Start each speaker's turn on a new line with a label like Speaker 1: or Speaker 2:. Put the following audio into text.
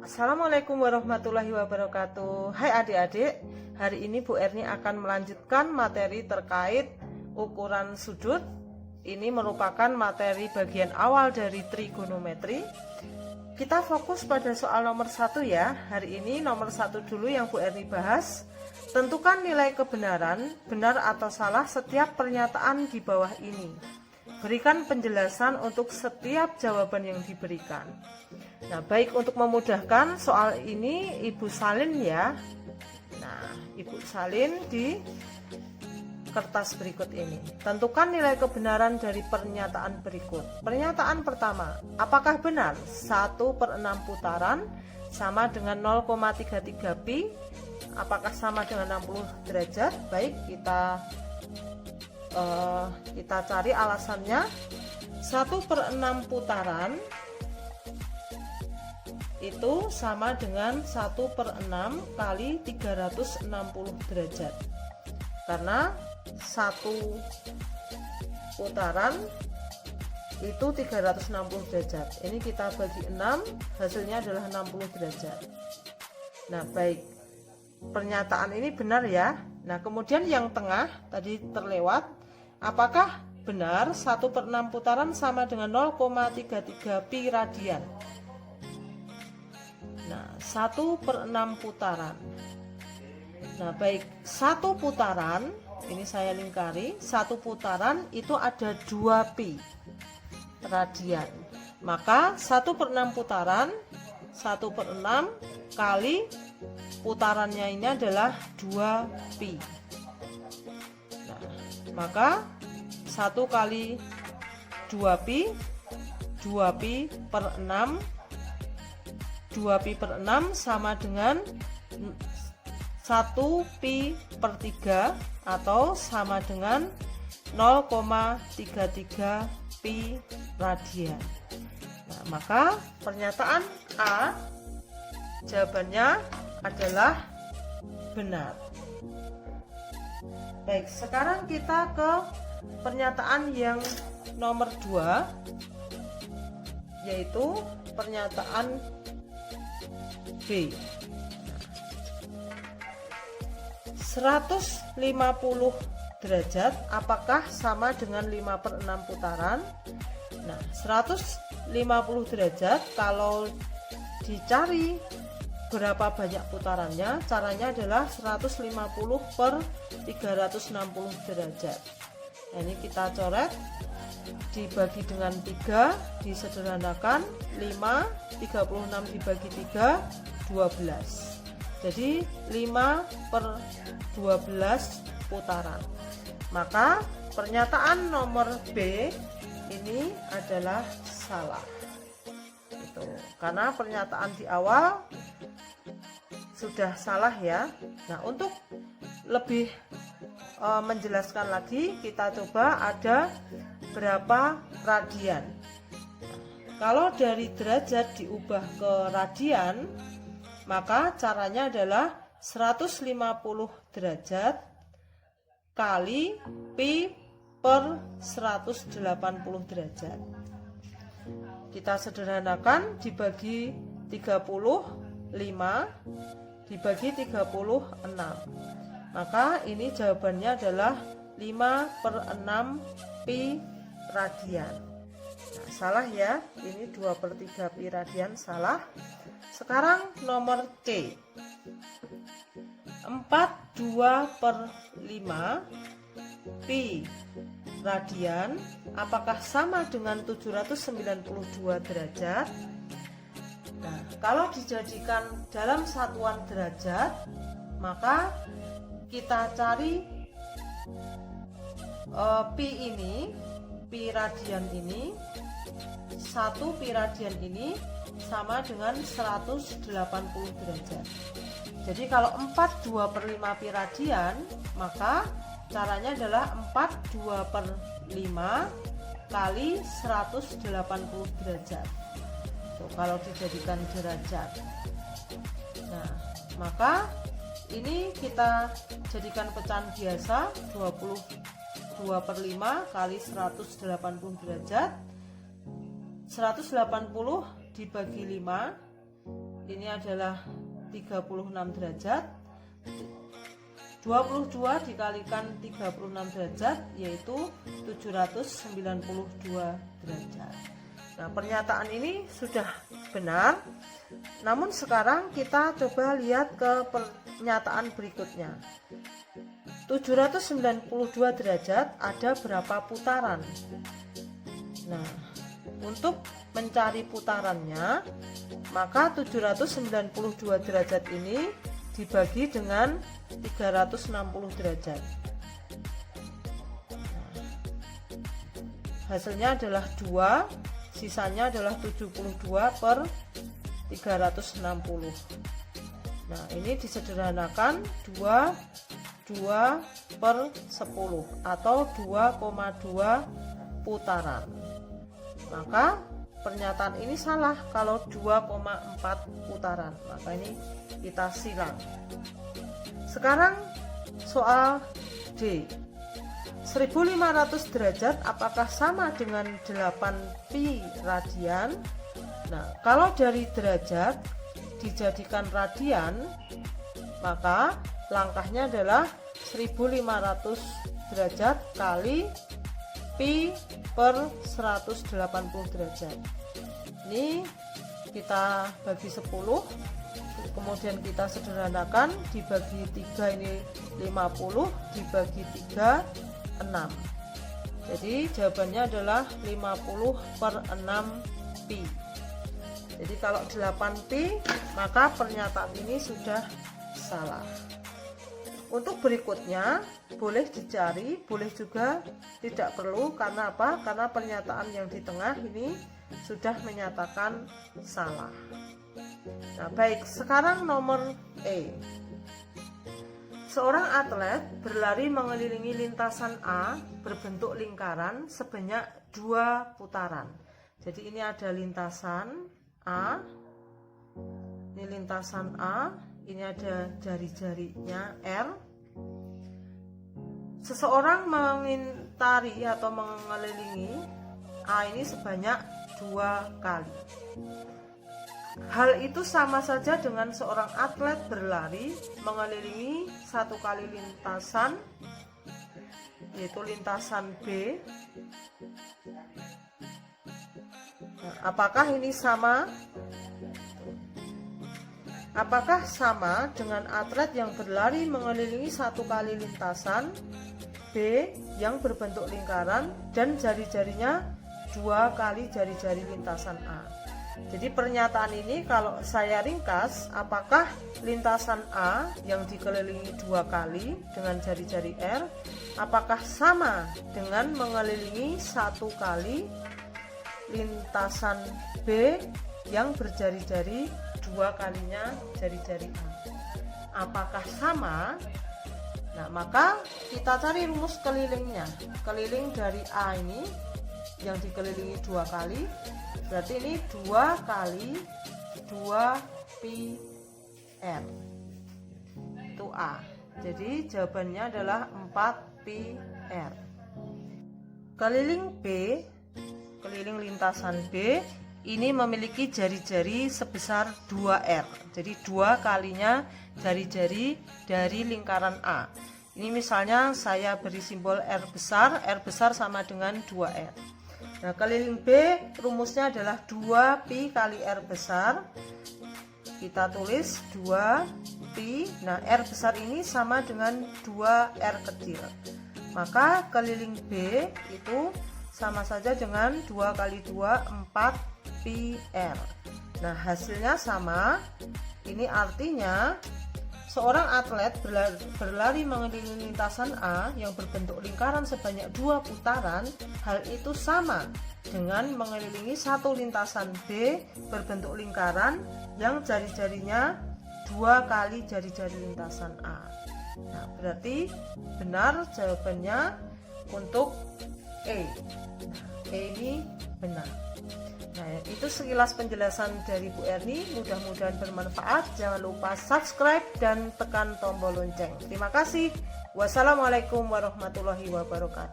Speaker 1: Assalamualaikum warahmatullahi wabarakatuh. Hai adik-adik, hari ini Bu Erni akan melanjutkan materi terkait ukuran sudut. Ini merupakan materi bagian awal dari trigonometri. Kita fokus pada soal nomor 1 ya. Hari ini nomor 1 dulu yang Bu Erni bahas. Tentukan nilai kebenaran, benar atau salah setiap pernyataan di bawah ini. Berikan penjelasan untuk setiap jawaban yang diberikan. Nah, baik, untuk memudahkan soal ini Ibu salin ya. Nah, Ibu salin di kertas berikut ini. Tentukan nilai kebenaran dari pernyataan berikut. Pernyataan pertama, apakah benar 1/6 putaran sama dengan 0,33 pi? Apakah sama dengan 60 derajat? Baik, kita cari alasannya. 1/6 putaran itu sama dengan 1/6 kali 360 derajat, karena satu putaran itu 360 derajat. Ini kita bagi 6, hasilnya adalah 60 derajat. Nah, baik, pernyataan ini benar ya. Nah, kemudian yang tengah tadi terlewat, apakah benar 1/6 putaran sama dengan 0,33 pi radian? Nah, 1/6 putaran. Nah, baik, satu putaran, ini saya lingkari, satu putaran itu ada 2 pi radian. Maka 1/6 putaran, 1/6 kali putarannya ini adalah 2 pi. Nah, maka 1 kali 2 pi, 2 pi per 6, 2 pi per 6 sama dengan 1 pi per 3 atau sama dengan 0,33 pi radian. Nah, maka pernyataan A jawabannya adalah benar. Baik, sekarang kita ke pernyataan yang nomor 2, yaitu pernyataan B. 150 derajat apakah sama dengan 5/6 putaran? Nah, 150 derajat kalau dicari berapa banyak putarannya, caranya adalah 150 per 360 derajat. Nah, ini kita coret, dibagi dengan 3, disederhanakan, 5, 36 dibagi 3, 12. Jadi 5 per 12 putaran. Maka pernyataan nomor B ini adalah salah. Itu karena pernyataan di awal sudah salah ya. Nah, untuk lebih menjelaskan lagi, kita coba ada berapa radian. Kalau dari derajat diubah ke radian, maka caranya adalah 150 derajat kali pi per 180 derajat. Kita sederhanakan, dibagi 35, dibagi 36. Maka ini jawabannya adalah 5/6 pi radian. Nah, salah ya, ini 2/3 pi radian, salah. Sekarang nomor C, 42/5 pi radian apakah sama dengan 792 derajat? Nah, kalau dijadikan dalam satuan derajat, maka kita cari pi ini, pi radian ini, 1 pi radian ini sama dengan 180 derajat. Jadi kalau 42/5 pi radian, maka caranya adalah 42/5 kali 180 derajat. Tuh, kalau dijadikan derajat. Nah, maka ini kita jadikan pecahan biasa, 22/5 kali 180 derajat. 180 dibagi 5 ini adalah 36 derajat. 22 dikalikan 36 derajat yaitu 792 derajat. Nah, pernyataan ini sudah benar. Namun sekarang kita coba lihat ke pernyataan berikutnya. 792 derajat ada berapa putaran? Nah, untuk mencari putarannya, maka 792 derajat ini dibagi dengan 360 derajat. Hasilnya adalah 2, sisanya adalah 72 per 360. Nah, ini disederhanakan 2 per 10 atau 2,2 putaran. Maka pernyataan ini salah kalau 2,4 putaran. Maka ini kita silang. Sekarang soal D. 1500 derajat apakah sama dengan 8pi radian? Nah, kalau dari derajat dijadikan radian, maka langkahnya adalah 1500 derajat kali pi per 180 derajat. Ini kita bagi 10, kemudian kita sederhanakan, dibagi 3 ini 50, dibagi 3 6. Jadi jawabannya adalah 50 per 6 pi. Jadi kalau 8pi, maka pernyataan ini sudah salah. Untuk berikutnya boleh dicari, boleh juga tidak perlu. Karena apa? Karena pernyataan yang di tengah ini sudah menyatakan salah. Nah, baik, sekarang nomor E. Seorang atlet berlari mengelilingi lintasan A berbentuk lingkaran sebanyak 2 putaran. Jadi ini ada lintasan A, ini lintasan A, ini ada jari-jarinya R. Seseorang mengitari atau mengelilingi A ini sebanyak 2 kali. Hal itu sama saja dengan seorang atlet berlari mengelilingi 1 kali lintasan, yaitu lintasan B. Nah, apakah ini sama? Apakah sama dengan atlet yang berlari mengelilingi 1 kali lintasan B yang berbentuk lingkaran dan jari-jarinya 2 kali jari-jari lintasan A? Jadi pernyataan ini kalau saya ringkas, apakah lintasan A yang dikelilingi 2 kali dengan jari-jari R, apakah sama dengan mengelilingi 1 kali lintasan B yang berjari-jari 2 kalinya jari-jari A? Apakah sama? Nah, maka kita cari rumus kelilingnya. Keliling dari A ini yang dikelilingi 2 kali, berarti ini 2 kali 2 pi R, itu A. Jadi jawabannya adalah 4 pi R. Keliling B, keliling lintasan B ini memiliki jari-jari sebesar 2R. Jadi 2 kalinya jari-jari dari lingkaran A. Ini misalnya saya beri simbol R besar sama dengan 2R. Nah, keliling B rumusnya adalah 2 pi kali R besar. Kita tulis 2 pi. Nah, R besar ini sama dengan 2 R kecil. Maka keliling B itu sama saja dengan 2 kali 2 4 pi R. Nah, hasilnya sama. Ini artinya seorang atlet berlari mengelilingi lintasan A yang berbentuk lingkaran sebanyak 2 putaran. Hal itu sama dengan mengelilingi 1 lintasan B berbentuk lingkaran yang jari-jarinya 2 kali jari-jari lintasan A. Nah, berarti benar jawabannya untuk E. E ini benar. Nah, itu sekilas penjelasan dari Bu Erni. Mudah-mudahan bermanfaat. Jangan lupa subscribe dan tekan tombol lonceng. Terima kasih. Wassalamualaikum warahmatullahi wabarakatuh.